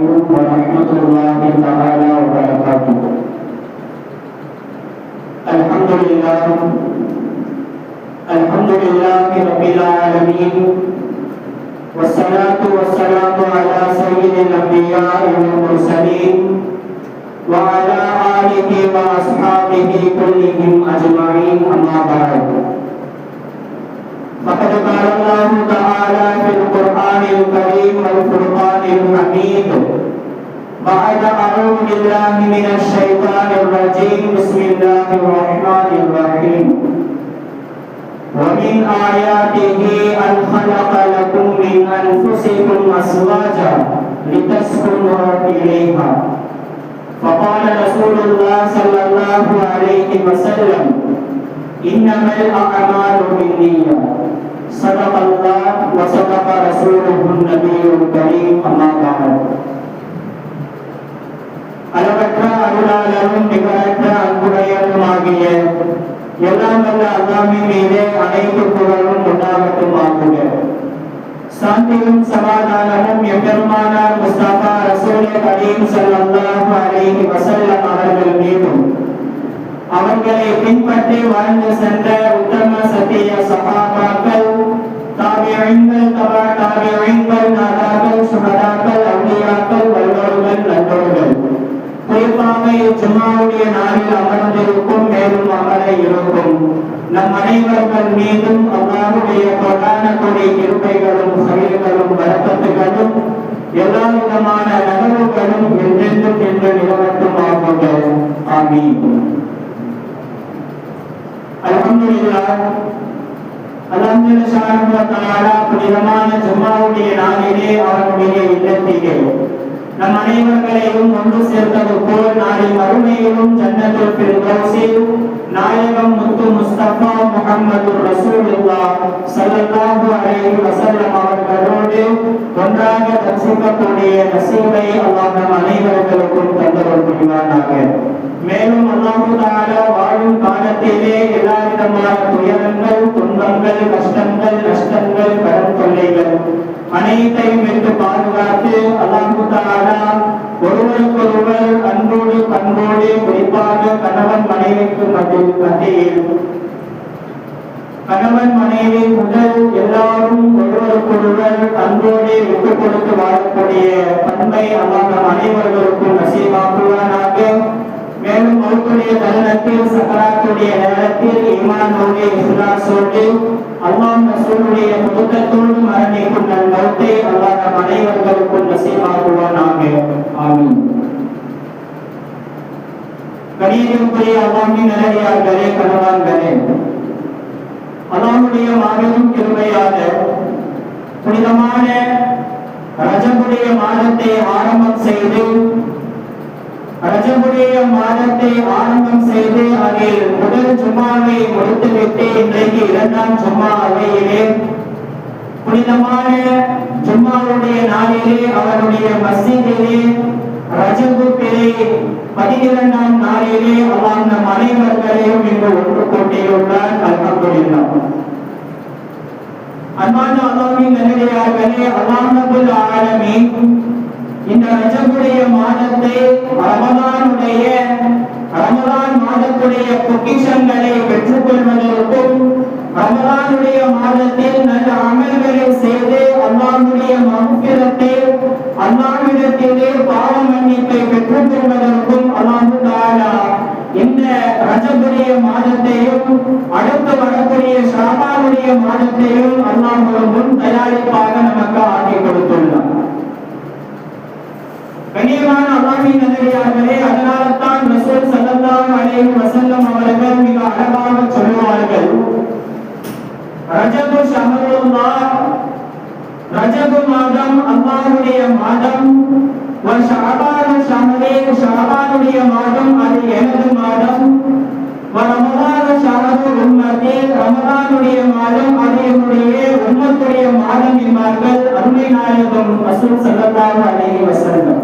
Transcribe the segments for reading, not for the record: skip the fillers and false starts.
ورحمة الله تعالى وبركاته. الحمد لله رب العالمين، والصلاة والسلام على سيد الأنبياء والمرسلين وعلى آله وأصحابه كلهم أجمعين، أما بعد. فقد قال الله تعالى في القرآن الكريم والفرقان الحميد بعد أعوذ بالله من الشيطان الرجيم بسم الله الرحمن الرحيم. ومن آياته أن خلق لكم من أنفسكم أزواجا لتسكنوا إليها. فقال رسول الله صلى الله عليه وسلم: إنما الأعمال بالنيات. صدق الله وصدق رسوله النبي الكريم، أما بعد. அளவற்ற அருளாளரும் நிகரற்ற அன்புடையவருமாகிய எல்லாம் வல்ல அல்லாஹ்வின் மீது அனைத்து புகழும் உண்டாகட்டுமாக. சாந்தியும் சமாதானமும் எம்பெருமானார் முஸ்தபா ரசூலே கரீம் ஸல்லல்லாஹு அலைஹி வஸல்லம் அவர்கள் மீதும் அவர்களை பின்பற்றி வாழ்ந்து சென்ற உத்தம சத்திய சஹாபாக்கள், தாபிஈன்கள், தபா தாபிஈன்கள், நாதாக்கள், சுஹதாக்கள், அவுலியாக்கள், வல்லோர்கள், நல்லோர்கள், குறிப்பாக ஜும்ஆவுடைய நாளில் அமர்ந்திருக்கும் மேலும் அமர இருக்கும் நம் அனைவர்கள் மீதும் அல்லாஹ்வுடைய பிரதான கொடை கிருபைகளும் சகலங்களும் பரக்கத்துகளும் எல்லா விதமான நலவுகளும் என்றென்றும் என்று நிலவட்டுமாக. ஆமீன். அல்ஹம்துலில்லாஹ். அல்லாஹ் ஜல்ல வ தஆலா புனிதமான ஜும்ஆவுடைய நாளிலே அவருடைய இல்லத்திலே நம் அனைவர்களையும் ஒன்று சேர்த்தது போல் நாளை மறுமையிலும் ஜன்னத்துல் ஃபிர்தௌஸில் நாயகம் முத்து முஸ்தபா முஹம்மது ரசூலுல்லாஹ் ஸல்லல்லாஹு அலைஹி வஸல்லம் அவர்களோடு ஒன்றாக தரிசிக்கக்கூடிய நசீபை அல்லாஹ் நம் அனைவர்களுக்கும் தந்தருள் புரிவானாக. மேலும் அல்லாஹ் தஆலா வாழும் காலத்திலே எல்லா விதமான துயரங்கள், துன்பங்கள், கஷ்டங்கள், நஷ்டங்கள், கடன் தொல்லைகள் அனைத்தையும் விட்டு பாதுகாத்து அல்லாஹ் தஆலா ஒருவருக்கொருவர் அன்போடு பண்போடு, குறிப்பாக கணவன் மனைவிக்கு மத்தியில் கணவன் மனைவி முதல் எல்லாரும் ஒருவருக்கொருவர் அன்போடு விட்டுக் கொடுத்து வாழக்கூடிய பண்பை அல்லாஹ் நம் அனைவர்களுக்கும் நசீபாக்குவானாக. மேலும் மௌத்துடைய தருணத்தில், சக்கராத்துடைய நேரத்தில் ஈமானோடு இஹ்லாஸோடு அல்லாஹ் ரசூலுடைய முத்தத்தோடு மரணிக்கும் நல் மௌத்தை அல்லாஹ் நம் அனைவர்களுக்கும் நசீபாக்குவானாக. ஆமீன். கணியத்திற்குரிய அல்லாஹ்வின் நல்லடியார்களே, கணவான்களே, அல்லாஹ்வுடைய மாபெரும் கிருபையாக புனிதமான ரஜபுடைய மாதத்தை ஆரம்பம் செய்து அதில் முதல் ஜும்மாவை முடித்துவிட்டு இன்றைக்கு இரண்டாம் ஜும்மா அவையிலே புனிதமான ஜும்மாவுடைய நாளிலே அவருடைய மஸ்ஜிதிலே ரஜபு பிறை 12ஆம் நாளிலே அல்லாஹ் நம் அனைவர்களையும் இன்று ஒன்று கூட்டியுள்ளார். அல்ஹம்துலில்லாஹ். அன்பான அல்லாஹ்வின் நல்லடியார்களே, அல்லாஹ் ரப்பல் ஆலமீன் இந்த ரஜபுடைய மாதத்தை ரமலான் மாதத்துடைய பொக்கிஷங்களை பெற்றுக் கொள்வதற்கும், ரமலானுடைய மாதத்தில் நல்ல அமல்களை செய்து அல்லாஹ்வுடைய மக்ஃபிரத்தை, அல்லாஹ்விடத்திலே பாவ மன்னிப்பை பெற்றுக் கொள்வதற்கும் அல்லாஹ் தஆலா இந்த ரஜபுடைய மாதத்தையும் அடுத்து வரக்கூடிய ஷாபானுடைய மாதத்தையும் அல்லாஹ் முன் தயாரிப்பாக நமக்கு ஆக்கி கொடுத்துள்ளார். கண்ணியமான அல்லாஹ்வின் நல்லடியார்களே, அதனால்தான் ரசூல் ஸல்லல்லாஹு அலைஹி வஸல்லம் அவர்கள் மிக அழகாக சொல்வார்கள், ரஜபு ஷஹ்ருல்லாஹ், ரஜபு மாதம் அல்லாஹ்வுடைய மாதம், வ ஷஅபானு ஷஹ்ரே, ஷஅபானுடைய மாதம் அது எனது மாதம், வ ரமலானு ஷஹ்ரு உம்மத்தி, ரமலானுடைய மாதம் அது என்னுடைய உம்மத்துடைய மாதம் என்பார்கள் அருமை நாயகம் ரசூல் ஸல்லல்லாஹு அலைஹி வஸல்லம்.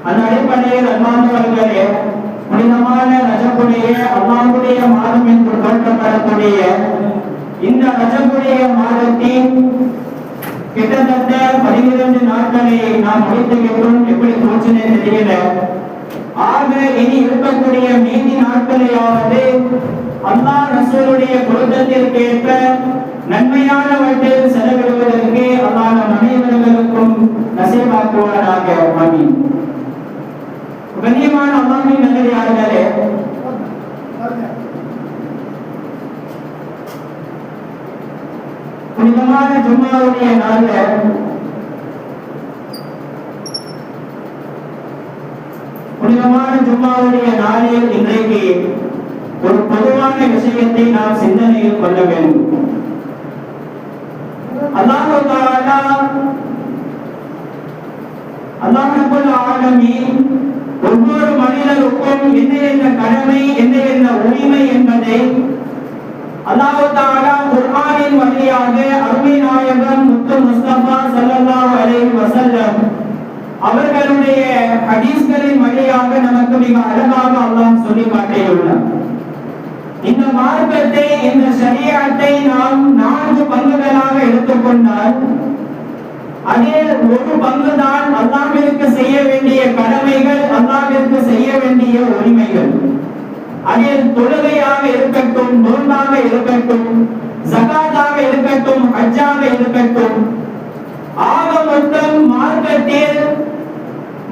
அந்த அடிப்படையில் அன்பானவர்களே, புனிதமான ரஜபுடைய அல்லாஹ்வுடைய மாதம் என்று போற்றப்படக்கூடிய இந்த ரஜபுடைய மாதத்தின் கிட்டத்தட்ட 12 நாட்களை நாம் முடித்து விட்டோம். எப்படி போச்சுன்னு தெரியல. ஆக இனி இருக்கக்கூடிய மீதி நாட்களையாவது அல்லாஹ் ரசூலுடைய பொருத்தத்திற்கேற்ப நன்மையானவற்றில் செலவிடுவதற்கு அல்லாஹ் நம் அனைவர்களுக்கும் நசீபாக்குவானாக. ஆமீன். கண்ணியமான அல்லாஹ்வின் நல்லடியார்களே, புனிதமான ஜும்மாவுடைய நாள்ல நாளில் இன்றைக்கு ஒரு பொதுவான விஷயத்தை நாம் சிந்தனையில் கொள்ள வேண்டும். அல்லாஹ் ரப்பல் ஆலமீன் ஒவ்வொரு மனிதருக்கும் என்ன என்ன கடமை, என்ன என்ன உரிமை என்பதை அல்லாஹ் தஆலா குர்ஆனின் வழியாக அருமை நாயகம் முத்து முஸ்தபா ஸல்லல்லாஹு அலைஹி வஸல்லம் அவர்களுடைய ஹதீஸ்களின் வழியாக நமக்கு மிக அழகாக அல்லாஹ் சொல்லி காட்டியுள்ளார். இந்த மார்க்கத்தை, இந்த ஷரியத்தை நாம் 4 பங்குகளாக எடுத்துக்கொண்டால் அதில் ஒரு பங்குதான் அல்லாஹ்விற்கு செய்ய வேண்டிய கடமைகள், அல்லாஹ்விற்கு செய்ய வேண்டிய உரிமைகள். அதில் தொழுகையாக இருக்கட்டும், நோன்பாக இருக்கட்டும், ஜகாத்தாக இருக்கட்டும், ஹஜ்ஜாக இருக்கட்டும், ஆக மொத்தம்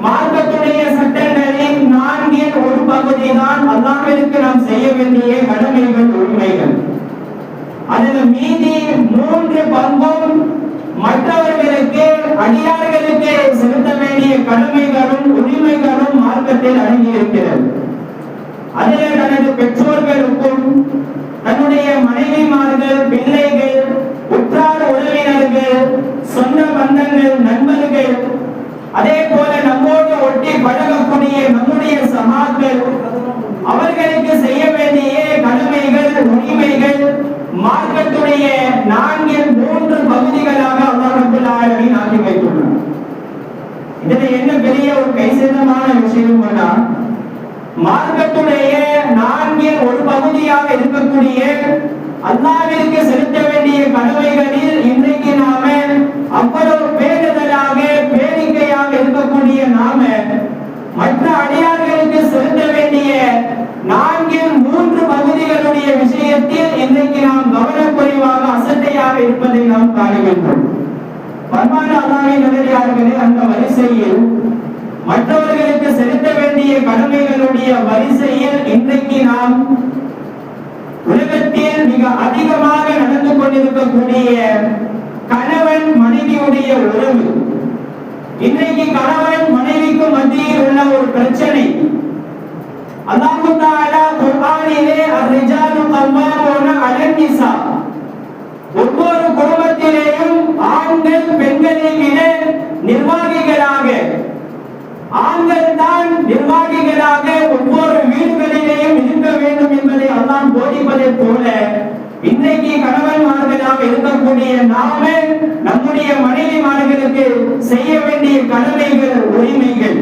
மார்க்கத்துடைய சட்டங்களின் 4 ஒரு பகுதி தான் அல்லாஹ்விற்கு நாம் செய்ய வேண்டிய கடமைகள், உரிமைகள். அதில் மீதி 3 பங்கும் மற்றவர்களுக்கு, அடியார்களுக்கு செலுத்த வேண்டிய கடமைகளும் உரிமைகளும் மார்க்கத்தில் அடங்கி இருக்கிறது. அதில் தனது பெற்றோர்களுக்கும், தன்னுடைய மனைவிமார்கள், பிள்ளைகள், உற்றார் உறவினர்கள், சொந்த பந்தங்கள், நண்பர்கள், அதே போல நம்மோடு ஒட்டி பழகக்கூடிய நம்முடைய சகாக்கள், அவர்களுக்கு செய்ய வேண்டிய கடமைகள், உரிமைகள் மார்க்கத்துடைய 3 பகுதிகளாக அல்லாஹ் ரப்பல் ஆலமீன் ஆக்கி வைத்துள்ளார். இதுல என்ன பெரிய ஒரு கைசேதமான விஷயம் என்றா, மார்க்கத்துடைய 4 ஒரு பகுதியாக இருக்கக்கூடிய அல்லாஹ்விற்கு செலுத்த வேண்டிய கடமைகளில் இன்றைக்கு நாம அவ்வளவு பேணுதலாக, பேணிக்கையாக இருக்கக்கூடிய நாம மற்ற அடியார்களுக்கு செலுத்த வேண்டிய 3 பகுதிகளுடைய விஷயத்தில் இன்றைக்கு நாம் கவனக்குறைவாக, அசட்டையாக இருப்பதை நாம் காணுகின்றோம். பரமான அல்லாஹ்வின் நல்லடியார்களே, அந்த வரிசையில் மற்றவர்களுக்கு செலுத்த வேண்டிய கடமைகளுடைய வரிசையில் இன்றைக்கு நாம் உலகத்தில் மிக அதிகமாக நடந்து கொண்டிருக்கக்கூடிய கணவன் மனைவியுடைய உறவு, இன்றைக்கு கணவன் மனைவிக்கு மத்தியில் உள்ள ஒரு பிரச்சனை. அல்லாஹ் தஆலா குர்ஆனிலே அர்-ரிஜாலு கவ்வாமூன அலன் நிஸா, ஒவ்வொரு குடும்பத்திலேயும் ஆண்கள் பெண்களை விட நிர்வாகிகளாக, ஆண்கள் தான் நிர்வாகிகளாக ஒவ்வொரு வீடுகளிலேயும் இருக்க வேண்டும் என்பதை அல்லாஹ் போதிப்பதை போல இன்றைக்கு கணவன்மார்களாக இருக்கக்கூடிய நாம நம்முடைய மனைவிமார்களுக்கு செய்ய வேண்டிய கடமைகள், உரிமைகள்,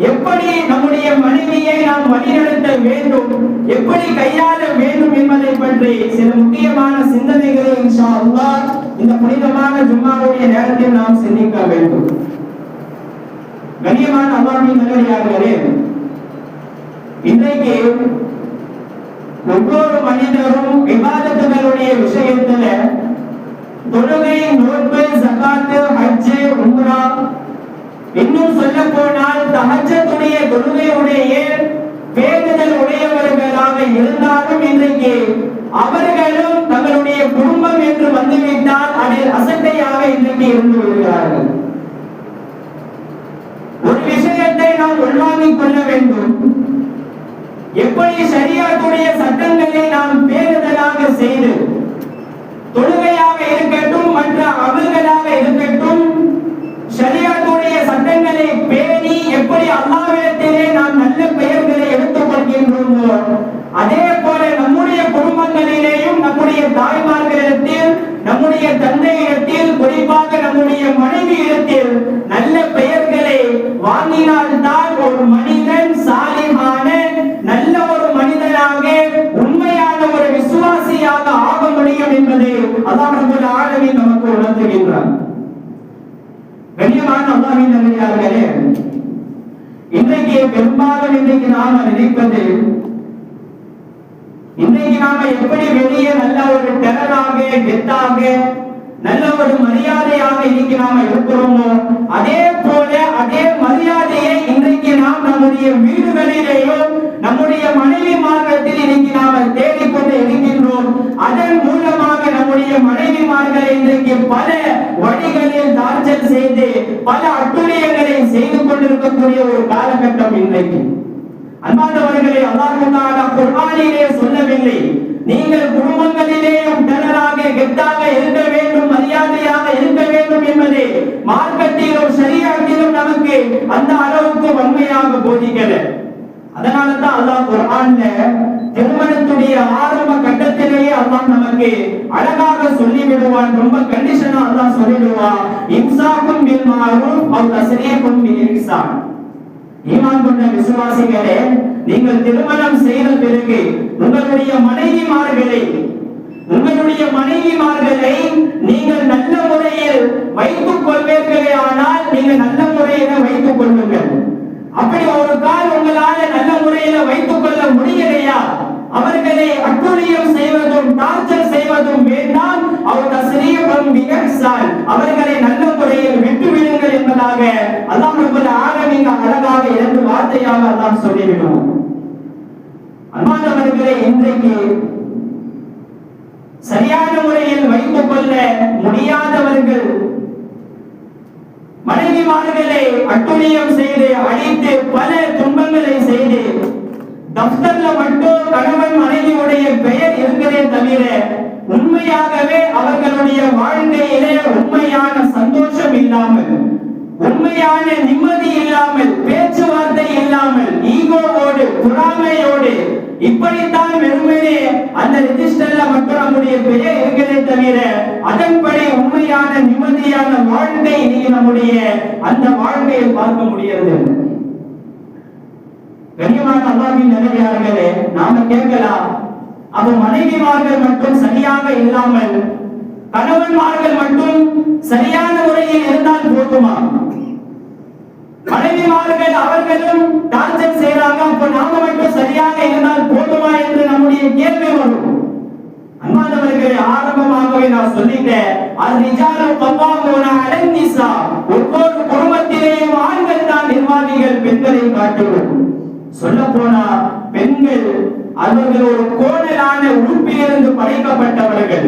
எப்படி நம்முடைய மனைவியை நாம் வழிநடத்த வேண்டும், எப்படி கையாள வேண்டும் என்பதை பற்றி சில முக்கியமான சிந்தனைகளை இன்ஷா அல்லாஹ் இந்த புனிதமான ஜும்மாவுடைய நேரத்தில் நாம் சிந்திக்க வேண்டும். கண்ணியமான அல்லாஹ்வின் நல்லடியார்களே, இன்றைக்கு ஒவ்வொரு மனிதரும் இபாதத்துகளுடைய விஷயத்துல தொழுகை, நோன்பு, ஜகாத், ஹஜ், உம்ரா, இன்னும் சொல்ல போனால் தஹஜ்ஜுடைய தொழுகையுடைய வேண்டுதல் உடையவர்களாக இருந்தாலும் இன்றைக்கு அவர்களும் தங்களுடைய குடும்பம் என்று வந்துவிட்டால் அதில் அசட்டையாக இன்றைக்கு இருந்து வருகிறார்கள். ஒரு விஷயத்தை நாம் உள்வாங்கிக் கொள்ள வேண்டும். எப்படி ஷரியத்துடைய சட்டங்களை நாம் பேணுதலாக செய்து, தொழுகையாக இருக்கட்டும், மற்ற அமல்களாக இருக்கட்டும், ஷரியத்துடைய சட்டங்களை பேணி எப்படி அல்லாஹ்விடத்திலே நாம் நல்ல பெயர்களை எடுத்துக் கொள்கின்றோமோ, அதே போல நம்முடைய குடும்பங்களிலேயும் நம்முடைய தாய்மார்களிடத்தில், நம்முடைய தந்தையிடத்தில், குறிப்பாக நம்முடைய மனைவி இடத்தில் நல்ல பெயர்களை வாங்கினால்தான் ஒரு மனிதன் சாலிஹான நல்ல ஒரு மனிதனாக, உண்மையான ஒரு விசுவாசியாக ஆக முடியும் என்பதை அல்லாஹ் ரப்பல் ஆலமீன் நமக்கு உணர்த்துகின்றார். அல்லாஹ்வின் நல்லடியார்களே, இன்றைக்கு பெரும்பாலும் நாம நினைப்பது, இன்றைக்கு நாம எப்படி வெளியே நல்ல ஒரு டெரராக கெத்தாக நல்ல ஒரு மரியாதையாக இன்னைக்கு நாம இருக்கிறோமோ, அதே போல அதே மரியாதையை இன்றைக்கு நாம் நம்முடைய வீடுகளிலேயோ நம்முடைய மனைவி மார்க்கத்தில் இன்னைக்கு நாம தேடிக்கொண்டு இருக்கின்றோம். அதன் மூலமாக நம்முடைய மனைவிமார்களை இன்றைக்கு பல வழிகளில் டார்ச்சர் செய்து பல அட்டுழியங்களை செய்து கொண்டிருக்கக்கூடிய ஒரு காலகட்டம் இன்றைக்கு. அன்பானவர்களே, அல்லாஹ் தஆலா குர்ஆனிலே சொல்லவில்லை நீங்கள் குடும்பங்களிலேயும் டெரராக கெத்தாக இருக்க வேண்டும், மரியாதையாக இருக்க வேண்டும் என்பதை மார்க்கத்திலும் ஷரீஅத்திலும் நமக்கு அந்த அளவுக்கு வன்மையாக போதிக்கல. அதனால தான் அல்லாஹ் குர்ஆன்ல திருமணத்துடைய ஆரம்ப கட்டத்திலேயே அல்லாஹ் நமக்கு அழகாக சொல்லி விடுவான். ரொம்ப கண்டிஷனா அல்லாஹ் சொல்லிடுவான், இம்சாக்கும் பில் மஅரூஃப் அவ் தஸ்ரீஹும் பில் இஹ்சான். ஈமான் கொண்ட விசுவாசிகளே, நீங்கள் திருமணம் செய்த பிறகு உங்களுடைய மனைவிமார்களை நீங்கள் நல்ல முறையில் வைத்துக் கொள்வீர்களே ஆனால் நீங்கள் நல்ல முறையில வைத்துக் கொள்ளுங்கள். அப்படி ஒரு கால் உங்களால நல்ல முறையில வைத்துக் கொள்ள முடியலையா, அவர்களை அட்டுழியம் செய்வதும் டார்ச்சர் செய்வதும் வேண்டாம். அவர்களை நல்ல முறையில் விட்டு விடுங்கள் என்பதாக அல்லாஹ் ரப்பல் ஆலமீன் அழகாக இரண்டு வார்த்தையாக அல்லாஹ் சொல்லிவிடுவோம். அன்பானவர்களே, இன்றைக்கு சரியான முறையில் வைத்துக் கொள்ள முடியாதவர்கள் மனைவிமார்களை அட்டுழியம் செய்து அழித்து பல துன்பங்களை செய்து தப்தர்ல மட்டும் கணவன் மனைவியுடைய பெயர் இருக்கிறதே தவிர உண்மையாகவே அவர்களுடைய வாழ்க்கையிலே உண்மையான சந்தோஷம் இல்லாமல், உண்மையான நிம்மதி இல்லாமல், பேச்சுவார்த்தை இல்லாமல், ஈகோவோடு பொறாமையோடு இப்படித்தான் வெறுமனே அந்த ரெஜிஸ்டர்ல மட்டும் நம்முடைய பெயர் இருக்கிறதே தவிர அதன்படி உண்மையான நிம்மதியான வாழ்க்கை இன்னைக்கு நம்முடைய அந்த வாழ்க்கையை பார்க்க முடியாது. கண்ணியமான அல்லாஹ்வின் நல்லடியார்களே, நாம கேட்கலாம், அப்ப மனைவிமார்கள் மட்டும் சரியாக இல்லாமல் கணவன்மார்கள் மட்டும் சரியான முறையில் இருந்தால் போதுமா? மனைவிமார்கள் அவர்களும் டார்ச்சர் செய்யறாங்க, அப்ப நாம மட்டும் சரியாக இருந்தால் போதுமா என்று நம்முடைய கேள்வி வரும். அன்பானவர்களே, ஆரம்பமாகவே நான் சொல்லிட்டேன், அர்-ரிஜாலு கவ்வாமூன அலன் நிஸா. ஒவ்வொரு குடும்பத்திலேயும் ஆண்கள் தான் நிர்வாகிகள், பெண்களை காட்டுவோம். சொல்ல போனா பெண்கள் அவர்கள் ஒரு கோணலான உறுப்பிலிருந்து படைக்கப்பட்டவர்கள்.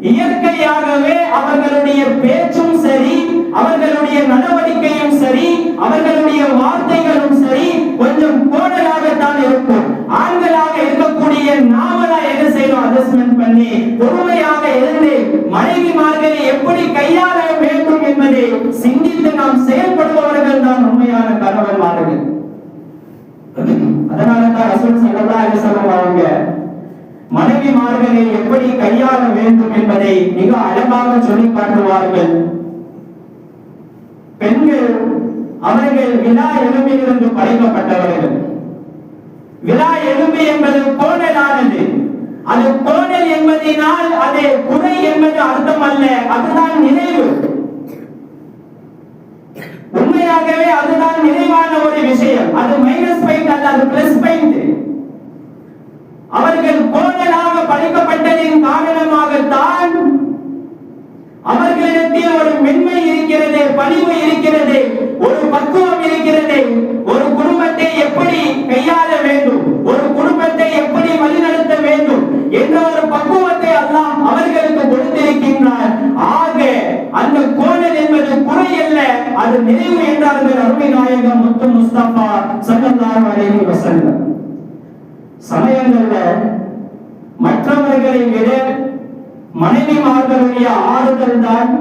இயற்கையாகவே அவர்களுடைய பேச்சும் சரி, அவர்களுடைய நடவடிக்கையும் சரி, அவர்களுடைய வார்த்தைகளும் சரி கொஞ்சம் கோணலாகத்தான் இருக்கும். ஆண்களாக இருக்கக்கூடிய நாமளா என்ன செய்யணும், அட்ஜஸ்ட்மெண்ட் பண்ணி பொறுமையாக இருந்து மனைவிமார்களை எப்படி கையாள வேண்டும் என்பதை சிந்தித்து நாம் செயல்படுபவர்கள் தான் உண்மையான கணவன்மார்கள். அதனால தான் ரசூல் ஸல்லல்லாஹு அலைஹி வஸல்லம் அவங்க மனைவிமார்களை எப்படி கையாள வேண்டும் என்பதை மிக அழகாக சொல்லி காட்டுவார்கள். பெண்கள் அவர்கள் விலா எலும்பிலிருந்து படைக்கப்பட்டவர்கள். விலா எலும்பு என்பது கோணலானது. அது கோணல் என்பதனால் அது குறை என்பது அர்த்தம் அல்ல, அதுதான் நிறைவு. உண்மையாகவே அதுதான் நிறைவான ஒரு விஷயம். அது மைனஸ் பாயிண்ட் அல்ல, அது பிளஸ் பாயிண்ட். அவர்கள் கோணலாக படைக்கப்பட்டதின் காரணமாகத்தான் அவர்களிடத்தில் ஒரு மென்மை இருக்கிறது, பணிவு இருக்கிறது, ஒரு பக்குவம் இருக்கிறது. ஒரு குடும்பத்தை எப்படி கையாள வேண்டும், ஒரு குடும்பத்தை எப்படி வழிநடத்த வேண்டும் என்ற ஒரு பக்குவத்தை அல்லாஹ் அவர்களுக்கு கொடுத்திருக்கின்றார். ஆக அந்த கோணல் என்பது குறை அல்ல, அது நிறைவு என்றார்கள் அருமை நாயகம் முத்து முஸ்தபா ஸல்லல்லாஹு அலைஹி வஸல்லம். சமயங்கள்ல மற்றவர்களை விட மனைவிமார்களுடைய ஆறுதல் தான்,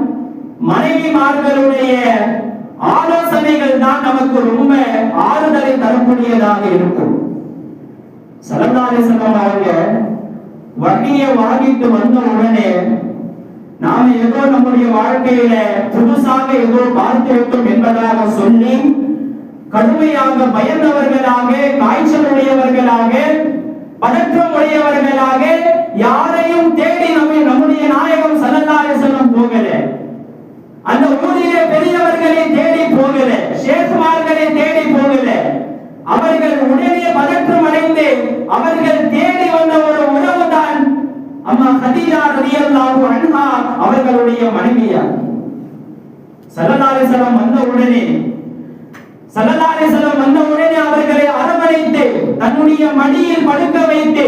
மனைவிமார்களுடைய ஆலோசனைகள் தான் நமக்கு ரொம்ப ஆறுதலை தரக்கூடியதாக இருக்கும். ஸல்லல்லாஹு அலைஹி வஸல்லம் அவங்க வஹியை வாங்கிட்டு வந்த உடனே நாம ஏதோ நம்முடைய வாழ்க்கையில புதுசாக ஏதோ பார்த்து விட்டோம் என்பதாக சொல்லி கடுமையாக பயந்தவர்களாக, காய்ச்சல் உடையவர்களாக, பதற்றம் உடையவர்களாக யாரையும் தேடி நம்முடைய நாயகம் ஸல்லல்லாஹு அலைஹி வஸல்லம் போகல. அந்த ஊரிலே பெரியவர்களை தேடி போகல. அவர்கள் தேடி வந்த ஒரு உறவுதான் அம்மா கதீஜா ரலியல்லாஹு அன்ஹா அவர்களுடைய மனைவியார். ஸல்லல்லாஹு அலைஹி வஸல்லம் வந்த உடனே அவர்களை அரவணைத்து தன்னுடைய மடியில் படுக்க வைத்து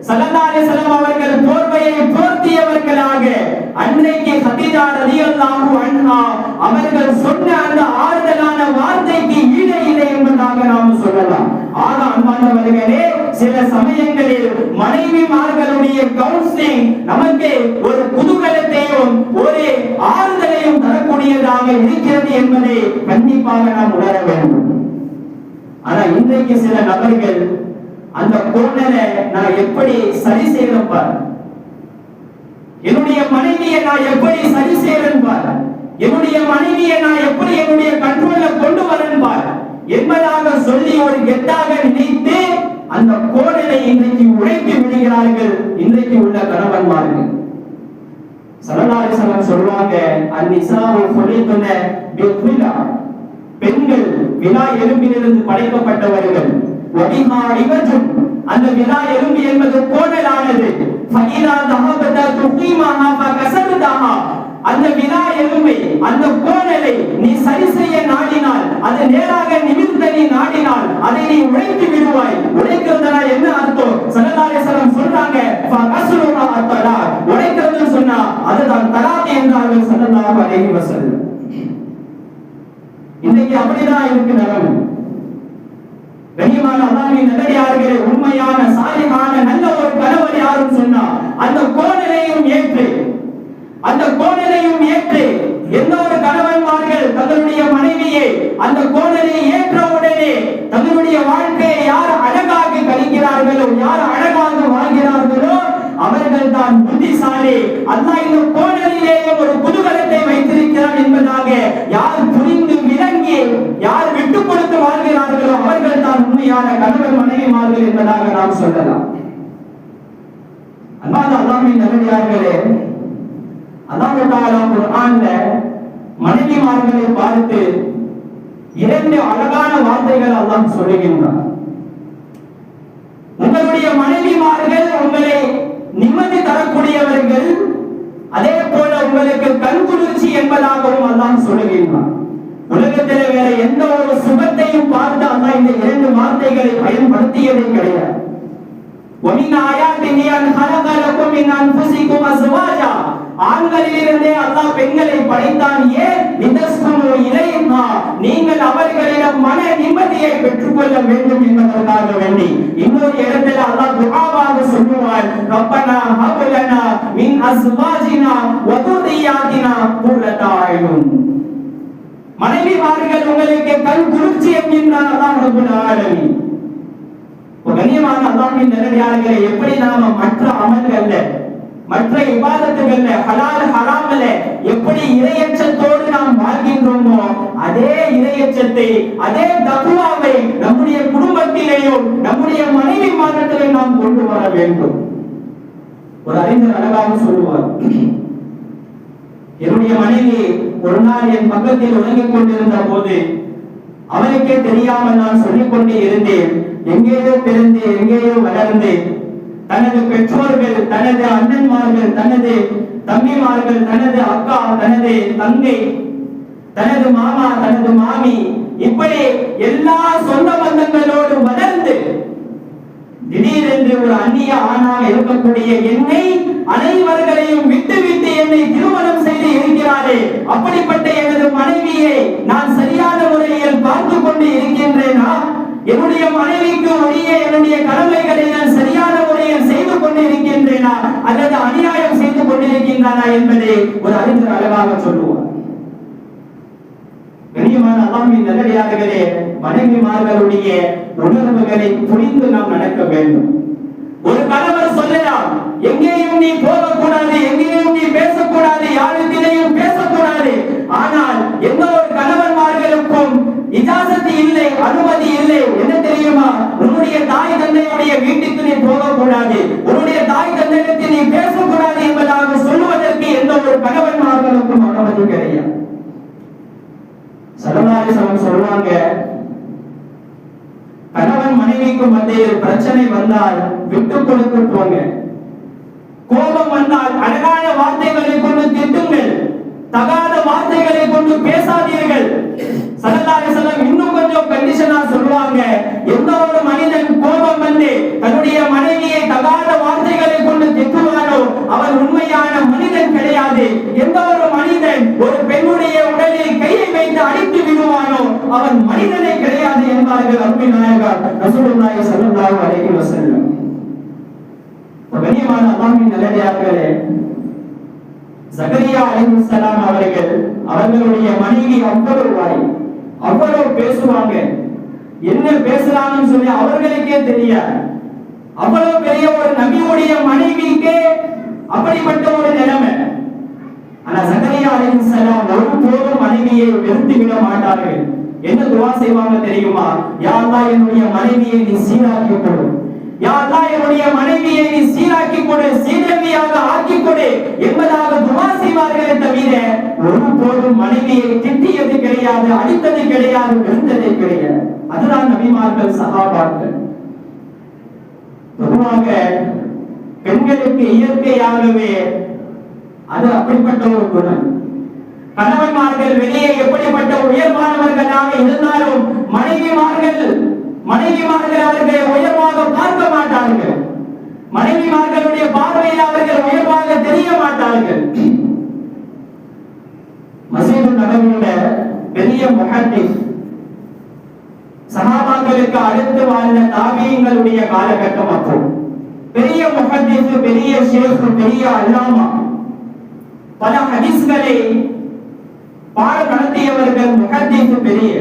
ஸல்லல்லாஹு அலைஹி வஸல்லம் அவர்கள் போர்வையை போர்த்தியவர்களாக அன்றைக்கு கதீஜா ரலியல்லாஹு அன்ஹா அவர்கள் சொன்ன அந்த ஆறுதலான வார்த்தைக்கு ஈடு இல்லை என்பதாக நாம் சொல்லலாம். ஆக அன்பானவர்களே, சில சமயங்களில் மனைவிமார்களுடைய கவுன்சிலிங் நமக்கு ஒரு குதூகலத்தையும் ஒரு ஆறுதலையும் தரக்கூடியதாக இருக்கிறது என்பதை கண்டிப்பாக நாம் உணர வேண்டும். ஆனா இன்றைக்கு சில நபர்கள் அந்த கோணலை நான் எப்படி சரி செய்யறேன் பார், என்னுடைய மனைவியை நான் எப்படி சரி செய்யறேன் பார், என்னுடைய மனைவியை நான் எப்படி என்னுடைய கண்ட்ரோல்ல கொண்டு வரேன் பார் என்பதாக சொல்லி ஒரு கெத்தாக நினைத்து அந்த கோணலை இன்றைக்கு உடைத்து விடுகிறார்கள் இன்றைக்கு உள்ள கணவன்மார்கள். ஸல்லல்லாஹு அலைஹி வஸல்லம் சொல்வாங்க, அன்னிசாஉ குலிகுன பில்ஃபிலா, பெண்கள் விலா எலும்பிலிருந்து படைக்கப்பட்டவர்கள். வபிஹா இவஜும், அந்த விலா எலும்பு என்பது கோணலானது. ஃபஇலா தஹபத துகீமாஹா ஃபகஸர்தஹா, அந்த விலா எலும்பை அந்த கோணலை நீ சரி செய்ய நாடினால், அது நேராக நிமிர்த்த நீ நாடினால் அதை நீ உடைத்து விடுவாய். உடைக்கிறதுனா என்ன அர்த்தம்? ஸல்லல்லாஹு அலைஹி வஸல்லம் சொல்றாங்க, ஃபகஸருஹா அத்தலாக், உடைக்கிறதுன்னு சொன்னா அதுதான் தலாக் என்றார்கள் ஸல்லல்லாஹு அலைஹி வஸல்லம். இன்னைக்கு அப்படிதான் இருக்கு நிலைமை. கண்ணியமான அல்லாஹ்வின் நல்லடியார்களே, உண்மையான சாலிஹான நல்ல ஒரு கணவர் யாருன்னு சொன்னா அந்த கோணலையும் ஏற்று எந்த ஒரு கணவன்மார்கள் தங்களுடைய மனைவியை அந்த கோணலை ஏற்ற உடனே தங்களுடைய வாழ்க்கையை யார் அழகாக கழிக்கிறார்களோ, யார் அழகாக வாழ்கிறார்களோ அவர்கள் தான் புத்திசாலி. அல்லாஹ் இந்த கோணலிலேயே ஒரு குதூகலத்தை வைத்திருக்கிறார் என்பதாக யார் புரிந்து விளங்கி யார் விட்டு கொடுத்து வாழ்கிறார்களோ அவர்கள் தான் உண்மையான கணவன் மனைவிமார்கள் என்பதாக நாம் சொல்லலாம். அன்பான அல்லாஹ்வின் நல்லடியார்களே, அல்லாஹ் தஆலா குர்ஆன்ல மனைவிமார்களை பார்த்து இரண்டு அழகான வார்த்தைகள் அல்லாஹ் சொல்லுகின்றார். உங்களுடைய மனைவிமார்கள் உங்களை நிம்மதி தரக்கூடியவர்கள், அதே போல உங்களுக்கு கண்குளிர்ச்சி என்பதாகவும் அல்லாஹ் சொல்லுகின்றார். உலகத்தில் வேற எந்த ஒரு சுகத்தையும் பார்த்து அல்லாஹ் இந்த இரண்டு வார்த்தைகளை பயன்படுத்தியதே கிடையாது. وَمِنْ آيَاتِهِ أَنْ خَلَقَ لَكُم مِّنْ أَنفُسِكُمْ أَزْوَاجًا, ஆண்களிலிருந்தே அல்லாஹ் பெண்களை படைத்தான். ஏன்? லிதஸ்குனு இலைஹா, நீங்கள் அவர்களிடம் மன நிம்மதியை பெற்றுக்கொள்ள வேண்டும் என்பதற்காக வேண்டி. இன்னொரு இடத்துல அல்லாஹ் துஆவாக சொல்லுவார், ரப்பனா ஹப் லனா மின் அஸ்வாஜினா வ துர்ரியாத்தினா குர்ரத அயுன். மனைவிமார்கள் உங்களுக்கு கண் குளிர்ச்சி என்கின்றான் அல்லாஹ் ரப்பல் ஆலமீன். கண்ணியமான அல்லாஹ்வின் நல்லடியார்களே, எப்படி நாம மற்ற அமல்கள்ல மற்ற இபாதத்துகள்ல ஹலால் ஹராம்ல எப்படி இறையச்சத்தோடு நாம் வாழ்கின்றோமோ அதே இறையச்சத்தை அதே தக்வாவை நம்முடைய குடும்பத்திலேயும் நம்முடைய மனைவி மாற்றத்திலே நாம் கொண்டு வர வேண்டும். ஒரு அறிஞர் அழகாக சொல்லுவார், என்னுடைய மனைவி ஒரு நாள் என் பக்கத்தில் உறங்கிக் கொண்டிருந்த போது அவனுக்கே தெரியாமல் நான் சொல்லிக் கொண்டே இருந்தேன். எங்கேயோ பிறந்து எங்கேயோ வளர்ந்து தனது பெற்றோர்கள், தனது அண்ணன்மார்கள், தனது தம்பிமார்கள், தனது அக்கா, தனது தங்கை, தனது மாமா, தனது மாமி, இப்படி எல்லா சொந்த பந்தங்களோடு வளர்ந்து திடீரென்று ஒரு அந்நிய ஆணாக இருக்கக்கூடிய என்னை அனைவர்களையும் விட்டு விட்டு என்னை திருமணம் செய்து இருக்கிறாரே, அப்படிப்பட்ட எனது மனைவியை நான் சரியான முறையில் பார்த்து கொண்டு இருக்கின்றேனா? என்னுடைய மனைவிக்கு உரிய என்னுடைய கடமைகளை நான் சரியான முறையில் செய்து கொண்டு இருக்கின்றேனா அல்லது அநியாயம் செய்து கொண்டிருக்கின்றனா என்பதை ஒரு அறிஞர் அழகாக சொல்லுவார். கண்ணியமான அல்லாஹ்வின் நல்லடியார்களே, மனைவிமார்களுடைய உணர்வுகளை புரிந்து நாம் நடக்க வேண்டும். ஒரு கணவர் சொல்லலாம், எங்கேயும் நீ போகக்கூடாது, எங்கேயும் நீ பேசக்கூடாது, யாருக்கிடையும் பேசக்கூடாது. ஆனால் எந்த ஒரு கணவன்மார்களுக்கும் இஜாசத்து இல்லை, அனுமதி இல்லை. என்ன தெரியுமா? உன்னுடைய தாய் தந்தையுடைய வீட்டுக்கு நீ போகக்கூடாது, உன்னுடைய தாய் தந்தையிடத்தில் நீ பேசக்கூடாது என்பதாக சொல்லுவதற்கு எந்த ஒரு கணவன்மார்களுக்கும் அனுமதி கிடையாது. ஸல்லல்லாஹு அலைஹி வஸல்லம் சொல்வாங்க, கணவன் மனைவிக்கு மத்தியில் பிரச்சனை வந்தால் விட்டு கொடுத்து போங்க. கோபம் வந்தால் அழகான வார்த்தைகளை கொண்டு திட்டுங்கள், தகாத வார்த்தைகளை கொண்டு பேசாதீர்கள். ஸல்லல்லாஹு அலைஹி வஸல்லம் இன்னும் கொஞ்சம் கண்டிஷனா சொல்லுவாங்க, எந்த ஒரு மனிதன் கோபம் வந்து தன்னுடைய மனைவியை தகாத வார்த்தைகளை கொண்டு திட்டுவானோ அவன் உண்மையான மனிதன் கிடையாது. எந்த ஒரு மனிதன் ஒரு பெண்ணுடைய உடலில் கையை வைத்து அடித்து விடுவானோ அவன் மனிதனே கிடையாது என்பார்கள் அருமை நாயகர் ரசூலுல்லாஹி ஸல்லல்லாஹு அலைஹி வஸல்லம். கண்ணியமான அல்லாஹ்வின் நல்லடியார்களே, ஜகரியா அலைஹிஸ்ஸலாம் அவர்களுடைய மனைவி அவ்வளவு பேசுவாங்க. என்ன பேசுறாங்கன்னு சொல்லி அவர்களுக்கே தெரியாது. அவ்வளவு பெரிய ஒரு நபியுடைய மனைவிக்கு அப்படிப்பட்ட ஒரு நிலைமை. ஆனா ஜகரியா அலைஹிஸ்ஸலாம் ஒருபோதும் மனைவியை வெறுத்து விட மாட்டார்கள். என்ன துஆ செய்வாங்க தெரியுமா? யா அல்லாஹ், என்னுடைய மனைவியை நீ சீராக்கி கொடு. யா அல்லாஹ், என்னுடைய மனைவியை நீ சீராக்கி கொடு, சீதேவியாக ஆக்கி கொடு என்பதாக துஆ செய்வார்களே தவிர ஒருபோதும் மனைவியை திட்டியது கிடையாது, அடித்தது கிடையாது, வெறுத்தது கிடையாது. அதுதான் நபிமார்கள், சஹாபாக்கள். பொதுவாக பெண்களுக்கு இயற்கையாகவே அது அப்படிப்பட்ட ஒரு குணம். கணவன்மார்கள் வெளியே எப்படிப்பட்ட உயர்வானவர்களாக இருந்தாலும் மனைவிமார்கள் அவர்களை உயர்வாக பார்க்க மாட்டார்கள். மனைவிமார்களுடைய பார்வையில் அவர்கள் உயர்வாக தெரிய மாட்டார்கள். மஸ்ஜித் நபவியில பெரிய முஹத்திஸ், சஹாபாக்களுக்கு அடுத்து வாழ்ந்த தாபீன்களுடைய காலகட்டம். அப்போ பெரிய முஹத்திஸ், பெரிய ஷேக், பெரிய அல்லாமா, பல ஹதீஸ்களை பாடம் நடத்தியவர்கள். முஹத்திஸ் பெரிய,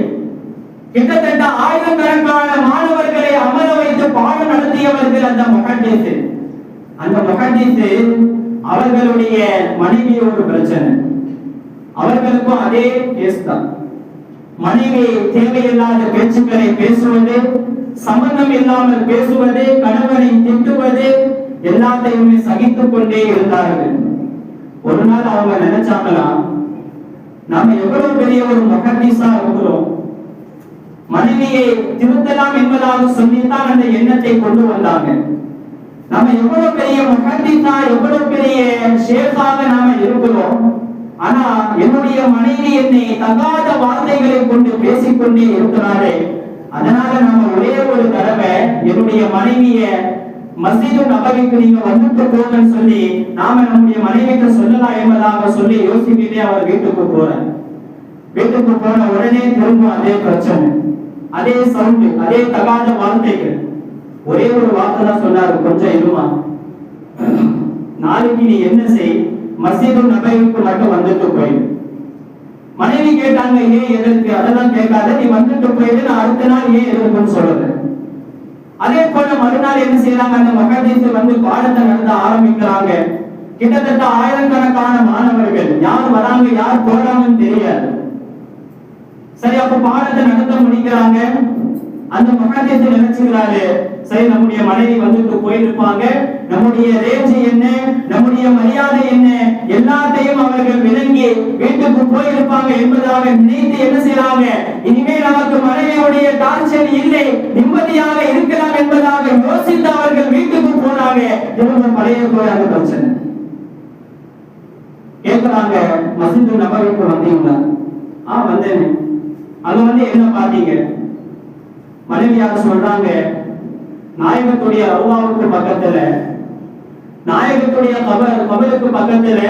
கிட்டத்தட்ட ஆயிரக்கணக்கான மாணவர்களை அமர வைத்து பாடம் நடத்தியவர்கள் அந்த முஹத்திஸ். அந்த முஹத்திஸ் அவர்களுடைய மனைவி ஒரு பிரச்சனை, அவர்களுக்கும் அதே கேஸ் தான். மனைவி தேவையில்லாத பேச்சுக்களை பேசுவது, சம்பந்தம் இல்லாமல் பேசுவது, கணவனை திட்டுவது, எல்லாத்தையுமே சகித்துக் கொண்டே இருந்தார்கள். ஒரு நாள் அவங்க நினைச்சாங்களாம், நாம எவ்வளவு பெரிய ஒரு முஹத்திஸா இருக்கிறோம், மனைவியை திருத்தலாம் என்பதாக சொல்லித்தான் அந்த எண்ணத்தை கொண்டு வந்தாங்க. நாம எவ்வளவு பெரிய முஹத்திஸா, எவ்வளவு பெரிய ஷேக்காக நாம இருக்கிறோம், ஆனா என்னுடைய மனைவி என்னை தகாத வார்த்தைகளை கொண்டு பேசிக்கொண்டே இருக்கிறாரே, அதனால நாம ஒரே ஒரு தடவை என்னுடைய மனைவிய மஸ்ஜித் நபவிக்கு நீங்க வந்துட்டு போங்கன்னு சொல்லி நாம நம்முடைய மனைவிக்கு சொல்லலாம் என்பதாக சொல்லி யோசிக்கிட்டே அவர் வீட்டுக்கு போறேன். வீட்டுக்கு போன உடனே திரும்ப அதே பிரச்சனை, அதே சவுண்டு, அதே தகாத வார்த்தைகள். ஒரே ஒரு வார்த்தை தான் சொன்னாரு, கொஞ்சம் இருமா, நாளைக்கு நீ என்ன செய், மஸ்ஜித் நபவிக்கு மட்டும் வந்துட்டு போயிடு. மனைவி கேட்டாங்க, ஏன் எதற்கு? அதெல்லாம் கேட்காத, நீ வந்துட்டு போயிடு, நான் அடுத்த நாள் ஏன் எதற்குன்னு சொல்லுறேன். அதே போல மறுநாள் என்ன செய்யறாங்க, அந்த முஹத்திஸ் வந்து பாடத்தை நடத்த ஆரம்பிக்கிறாங்க. கிட்டத்தட்ட ஆயிரக்கணக்கான மாணவர்கள், யார் வராங்க யார் போறாங்கன்னு தெரியாது. சரி, அப்ப பாடத்தை நடத்த முடிக்கிறாங்க. அந்த முஹத்திஸ் நினைச்சுக்கிறாரு, சரி நம்முடைய மனைவி வந்துட்டு போயிருப்பாங்க, நம்முடைய ரேஞ்ச் என்ன, நம்முடைய மரியாதை என்ன, எல்லாத்தையும் அவர்கள் விளங்கி வீட்டுக்கு போயிருப்பாங்க என்பதாக நினைத்து என்ன செய்யறாங்க, இனிமேல் நமக்கு மனைவியுடைய டார்ச்சர் இல்லை, நிம்மதியாக இருக்கலாம் என்பதாக யோசித்து அவர்கள் வீட்டுக்கு போறாங்க. திரும்ப பழைய போய் அந்த பிரச்சனை கேட்கிறாங்க, மஸ்ஜித் நபவிக்கு வந்தீங்களா? வந்தேன். அங்க வந்து என்ன பாத்தீங்க? மனைவியாக சொல்றாங்க, நாயகத்துடைய ரவுதாவுக்கு பக்கத்துல, நாயகத்துடைய கபருக்கு பக்கத்துல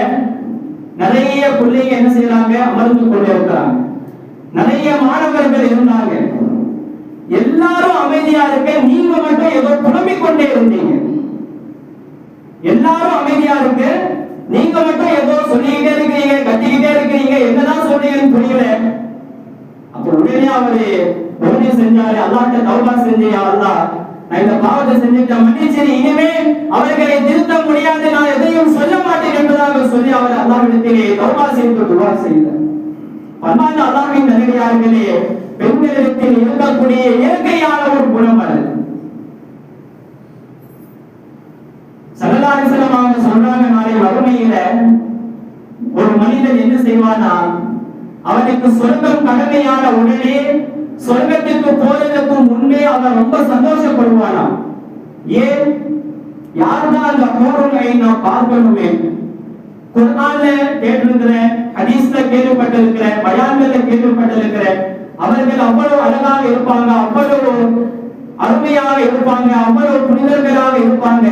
நிறைய பிள்ளைங்க என்ன செய்யறாங்க, அமர்ந்து கொண்டு இருக்கிறாங்க. நிறைய மாணவர்கள் இருந்தாங்க. எல்லாரும் அமைதியா இருக்க, நீங்க மட்டும் ஏதோ புலம்பிக் கொண்டே இருந்தீங்க. எல்லாரும் அமைதியா இருக்கு, நீங்க மட்டும் ஏதோ சொல்லிக்கிட்டே இருக்கிறீங்க, கத்திக்கிட்டே இருக்கிறீங்க, என்னதான் சொல்றீங்கன்னு புரியல. அப்ப உடனே அவரு உடனே செஞ்சாரு, அல்லாஹ்ட்ட தௌபா செஞ்சு, யா அல்லாஹ், நான் இந்த பாவத்தை செஞ்சுட்டேன், மன்னிச்சிரு, இனிமே அவர்களை திருத்த முடியாது, நான் எதையும் சொல்ல மாட்டேன் என்பதாக சொல்லி அவர் அல்லாஹ்விடத்திலே தௌபா செய்து துஆ செய்தார். பரமாத்மா அல்லாஹ்வின் நல்லடியார்களே, பெண்களிடத்தில் இருக்கக்கூடிய இயற்கையான ஒரு குணம் அது. ஸல்லல்லாஹு அலைஹி வஸல்லம் அவங்க சொல்றாங்க, நாளை மறுமையில ஒரு மனிதன் என்ன செய்வானா, அவனுக்கு சொர்க்கம் கடமையான உடனே சொர்க்கத்துக்கு போறதுக்கு முன்பே அவன் ரொம்ப சந்தோஷப்படுவானா. ஏன்? யாருதான் அந்த ஹூருல் ஐன் நான் பார்க்கணுமே. குர்ஆன்ல கேட்டிருக்கிறேன், ஹதீஸ்ல கேள்விப்பட்டிருக்கிறேன், பயான்கள்ல கேள்விப்பட்டிருக்கிறேன். அவர்கள் அவ்வளவு அழகாக இருப்பாங்க, அவ்வளவு அருமையாக இருப்பாங்க, அவ்வளவு புனிதர்களாக இருப்பாங்க.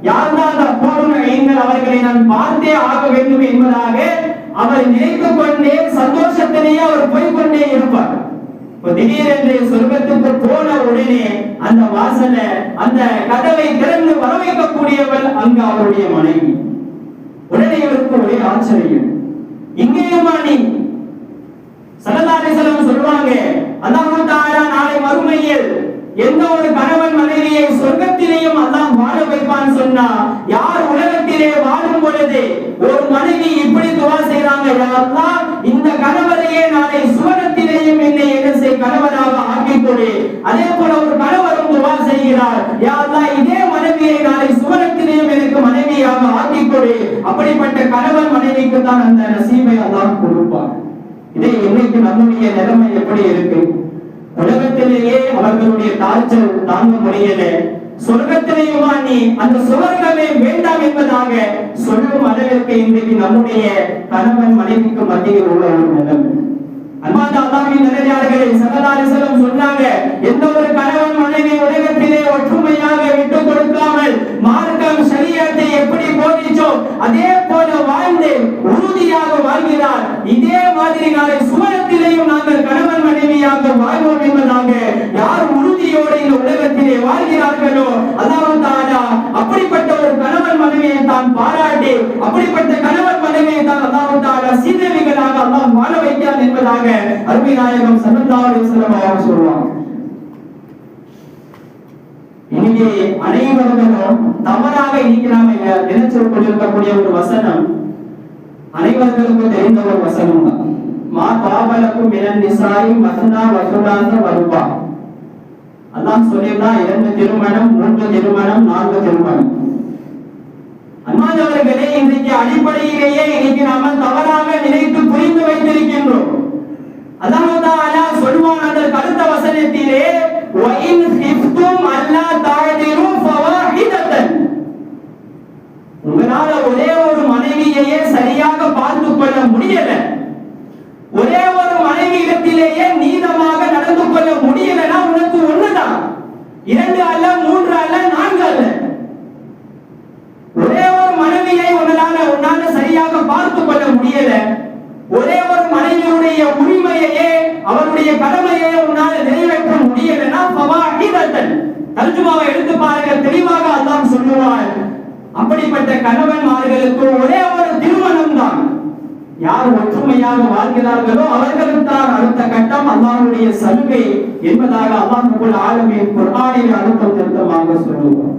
யாருதான் அந்த ஹூருல் ஐன்கள் அவர்களை நான் பார்த்தே ஆக வேண்டும் என்பதாக அவர் நினைத்துக் கொண்டே சந்தோஷத்திலேயே அவர் போய்கொண்டே இருப்பார். திடீரென்று சொர்க்கத்துக்கு போன உடனே அந்த வாசல அந்த கதவை திறந்து வரவேற்கக்கூடியவள் அங்கு அவருடைய மனைவி. உடனே இவருக்கு ஒரே ஆச்சரியம், இங்கேயுமா நீ? ஸல்லல்லாஹு அலைஹி வஸல்லம் சொல்வாங்க, அல்லாஹ் தஆலா நாளை மறுமையில் எந்த ஒரு கணவன் மனைவியை சொர்க்கத்திலேயும் அல்லாஹ் வாழ வைப்பான்னு சொன்னா, யார் உலகத்திலே வாழும் பொழுது ஒரு மனைவி இப்படி துஆ செய்றாங்க, யா அல்லாஹ் இந்த கணவரையே நாளை சுவனத்திலேயும் என்னை கணவனாக ஆக்கிக் கொடு. அதே போல ஒரு கணவரும் துஆ செய்கிறார், யா அல்லாஹ் இதே மனைவியை நாளை சுவனத்திலேயும் எனக்கு மனைவியாக ஆக்கிக் கொடு. அப்படிப்பட்ட கணவன் மனைவிக்கு தான் அந்த நசீபை அல்லாஹ் கொடுப்பார். இதே இன்னைக்கு நம்முடைய நிலைமை எப்படி இருக்கு? உலகத்திலேயே அவர்களுடைய டார்ச்சர் தாங்க முடியல, சொர்க்கத்திலேயுமா நீ? அந்த சுவர்க்கமே வேண்டாம் என்பதாக சொல்லும் அளவிற்கு இன்றைக்கு நம்முடைய கணவன் மனைவிக்கு மத்தியில் உள்ள ஒரு நிலைமை. அன்பார்ந்த அல்லாஹ்வின் நல்லடியார்களே, ஸல்லல்லாஹு அலைஹி வஸல்லம் சொன்னாங்க, எந்த ஒரு கணவன் மனைவி உலகத்திலே ஒற்றுமையாக விட்டு கொடுக்காமல் மார்க்கம் ஷரியத்தை எப்படி போதிச்சோ அதே போல வாழ்ந்து உறுதியாக வாழ்கிறார், இதே மாதிரி நாளை சுவனத்திலேயும் நாங்கள் கணவன் மனைவியாக வாழ்வோம் என்பதாக யார் உறுதியோடு இந்த உலகத்திலே வாழ்கிறார்களோ அல்லாஹ் தஆலா அப்படிப்பட்ட ஒரு கணவன் மனைவியை தான் பாராட்டி, அப்படிப்பட்ட கணவன் மனைவியை தான் அல்லாஹ் தஆலா சீதேவிகளாக அல்லாஹ் வாழ வைக்கிறார் என்பதாக அருமை நாயகம் ஸல்லல்லாஹு அலைஹி வஸல்லம் அவர்கள் சொல்வாங்க. இன்னைக்கு அனைவர்களும் தவறாக இருக்கிறாங்க நினைச்சு கொண்டிருக்கக்கூடிய ஒரு வசனம் அனைவர்களுக்கும் தெரிந்த ஒரு வசனம் தான். மா தாபலக்கும் மினன் நிசாயி மஸ்னா வ சுலாஸ வ ருபா. அல்லாஹ் சொல்லிதான் 2 திருமணம், 3 திருமணம், 4 திருமணம். அன்பானவர்களே, இன்றைக்கு அடிப்படையிலேயே இன்னைக்கு நாம தவறாக நினைத்து புரிந்து வைத்திருக்கின்றோம். அல்லாஹ் தஆலா சொல்வான் அதற்கு அடுத்த வசனத்திலே, வ இன் ஹிஃப்தும் அல்லா தஅதிரு ஃபவாஹிதத்தன். உங்களால ஒரே ஒரு மனைவியையே சரியாக பார்த்துக் கொள்ள முடியல, ஒரே ஒரு மனைவி இடத்திலேயே நீதமாக நடந்து கொள்ள முடியலனா உனக்கு ஒண்ணுதான், 2 அல்ல, 3 அல்ல, 4 அல்ல. ஒரே ஒரு மனைவியை உன்னால சரியாக பார்த்துக் கொள்ள முடியல, ஒரே ஒரு மனைவியுடைய உரிமையையே அவருடைய கடமையை உன்னால நிறைவேற்ற முடியலனா ஃபவாஹிதத்தன். தர்ஜுமாவை எடுத்து பாருங்க, தெளிவாக அல்லாஹ் சொல்லுவார், அப்படிப்பட்ட கணவன்மார்களுக்கு ஒரே ஒரு திருமணம் தான். யார் ஒற்றுமையாக வாழ்கிறார்களோ அவர்களுக்கு தான் அடுத்த கட்டம் அல்லாஹ்வுடைய சலுகை என்பதாக அல்லாஹ் ரப்பல் ஆலமீன் குர்ஆனில் அழுத்தம் திருத்தமாக சொல்லுவார்.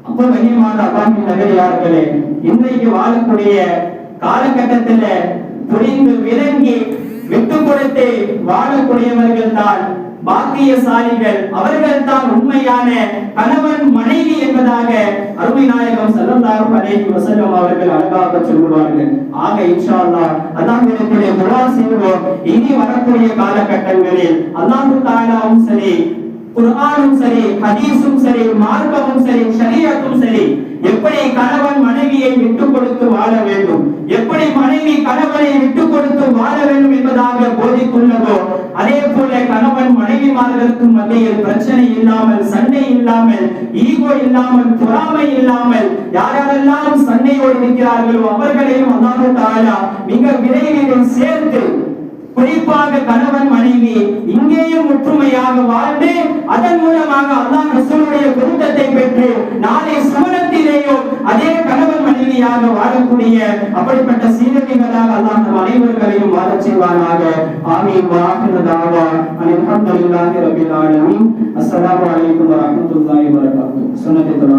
அப்போ கண்ணியமான அல்லாஹ்வின் நல்லடியார்களே, இன்றைக்கு வாழக்கூடிய காலகட்டத்தில் புரிந்து விளங்கி விட்டு கொடுத்து வாழக்கூடியவர்கள் தான் பாக்கியசாலிகள், அவர்கள் தான் உண்மையான கணவன் மனைவி என்பதாக அருமை நாயகம் ஸல்லல்லாஹு அலைஹி வஸல்லம் அவர்கள் அழகாக சொல்வார்கள். ஆக இன்ஷா அல்லாஹ் அல்லாஹ்விடத்திலே துஆ செய்வோம். இனி வரக்கூடிய காலகட்டங்களில் அல்லாஹ் தஆலாவும் சரி, குர்ஆனும் சரி, ஹதீஸும் சரி, மார்க்கமும் சரி, ஷரியத்தும் சரி, எப்படி கணவன் மனைவியை விட்டு கொடுத்து வாழ வேண்டும், எப்படி மனைவி கணவனை விட்டு கொடுத்து வாழ வேண்டும் என்பதாக போதித்துள்ளதோ அதே போல கணவன் மனைவிமார்களுக்கு மத்தியில் பிரச்சனை இல்லாமல், சண்டை இல்லாமல், ஈகோ இல்லாமல், பொறாமை இல்லாமல் யாரெல்லாம் சண்டையோடு இருக்கிறார்களோ அவர்களையும் அல்லாஹ் தஆலா மிக விரைவில் சேர்த்து குறிப்பாக கணவன் மனைவி இங்கேயும் ஒற்றுமையாக வாழ்ந்து அதன் மூலமாக அல்லாஹ் ரசூலுடைய பொருத்தத்தை பெற்று நாளை சுவனத்திலேயும் அதே கணவன் மனைவியாக வாழக்கூடிய அப்படிப்பட்ட சீரழிகளாக அல்லாஹ் நம் அனைவர்களையும் வாழச் செய்வானாக. ஆமீன். வாஹிரு தாவா அல்ஹம்துலில்லாஹி ரப்பில் ஆலமீன். அஸ்ஸலாமு அலைக்கும் வரஹ்மத்துல்லாஹி வபரகாத்துஹு. சுன்னத்துல்